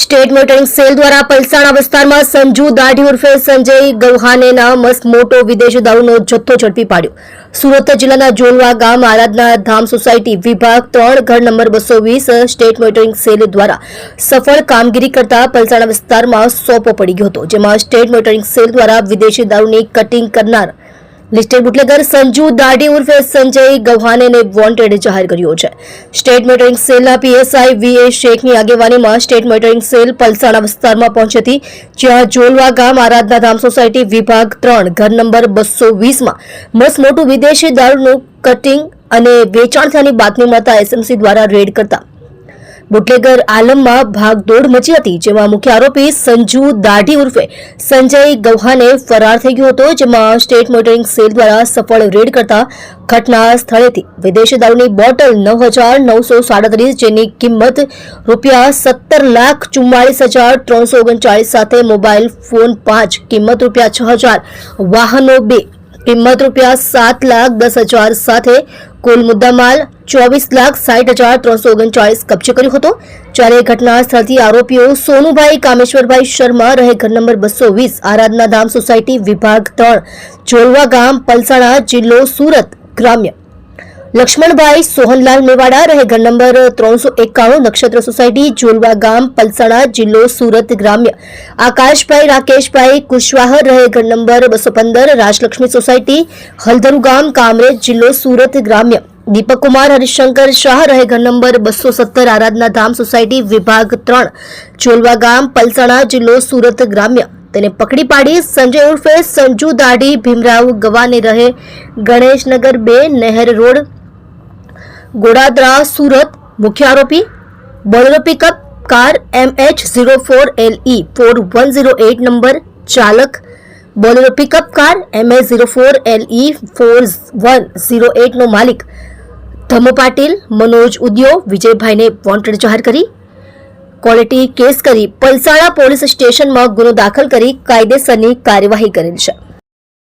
State motoring cell દ્વારા પલસાણા વિસ્તારમાં સંજુ દાઢી ઉર્ફે સંજય ગૌહાનેના મસ્ત મોટો વિદેશી દારૂનો જથ્થો ઝડપી પાડ્યો। સુરત જિલ્લાના જોલવા ગામ આરાધના ધામ સોસાયટી વિભાગ 3 ઘર નંબર 220 સ્ટેટ મોટરિંગ સેલ દ્વારા સફળ કામગીરી કરતા પલસાણા વિસ્તારમાં સોંપો પડી ગયો હતો, જેમાં સ્ટેટ મોટરિંગ સેલ દ્વારા વિદેશી દારૂની કટિંગ કરનાર લિસ્ટેડ બુટલેગર સંજુ દાઢી ઉર્ફે સંજય ગૌહાનેને વોન્ટેડ જાહેર કર્યો છે। સ્ટેટ મોટરિંગ સેલના પીએસઆઈ વીએ શેખની આગેવાનીમાં સ્ટેટ મોટરિંગ સેલ પલસાણા વિસ્તારમાં પહોંચી હતી, જ્યાં જોલવા ગામ આરાધના ધામ સોસાયટી વિભાગ 3 ઘર નંબર 220માં મસ્ત મોટું વિદેશી દારૂનું કટિંગ અને વેચાણ થયાની બાતમી મળતા એસએમસી દ્વારા રેડ કરતા બુટલેગર આલમમાં ભાગદોડ મચી હતી, જેમાં મુખ્ય આરોપી સંજુ દાઢી ઉર્ફે સંજય ગૌહાને ફરાર થઈ ગયો હતો, જેમાં સ્ટેટ મોટરિંગ સેલ દ્વારા સફળ રેડ કરતા ઘટના સ્થળેથી વિદેશી દારૂની બોટલ 9,937 જેની કિંમત ₹17,44,339 સાથે મોબાઈલ ફોન 5 કિંમત ₹6,000 વાહનો 2 કિંમત ₹7,10,000 સાથે કુલ મુદ્દામાલ ₹24,60,339 કબજે કર્યો હતો। જ્યારે ઘટના સ્થળથી આરોપીઓ સોનુભાઈ કામેશ્વરભાઈ શર્મા રહે ઘર નંબર 220 આરાધના ધામ સોસાયટી વિભાગ 3 જોલવા ગામ પલસાણા જિલ્લો સુરત ગ્રામ્ય, લક્ષ્મણભાઈ સોહનલાલ મેવાડા રહે ઘર નંબર 391 નક્ષત્ર સોસાયટી જોલવા ગામ પલસાણા જિલ્લો સુરત ગ્રામ્ય, આકાશભાઈ રાકેશભાઈ કુશવાહર રહે ઘર નંબર 215 રાજલક્ષ્મી સોસાયટી હલધરુ ગામ કામરેજ જિલ્લો સુરત ગ્રામ્ય, દીપક કુમાર હરિશંકર શાહ રહે ઘર નંબર 217 આરાધના ધામ સોસાયટી વિભાગ 3 જોલવા ગામ પલસાણા જિલ્લો સુરત ગ્રામ્ય તેને પકડી પાડી સંજય ઉર્ફે સંજુ દાઢી ભીમરાવ ગવાને રહે ગણેશનગર 2 નહેર રોડ ગોડાદરા સુરત મુખ્ય આરોપી Bolero pickup car MH04LE 4108 number, ચાલક બોલેરો પિકઅપ કાર MH04LE 4108 નો માલિક ધમો પાટીલ, મનોજ ઉદ્યો, વિજયભાઈને વોન્ટેડ જાહેર કરી ક્વોલિટી કેસ કરી પલસાણા પોલીસ સ્ટેશનમાં ગુનો દાખલ કરી કાયદેસરની કાર્યવાહી કરેલ છે।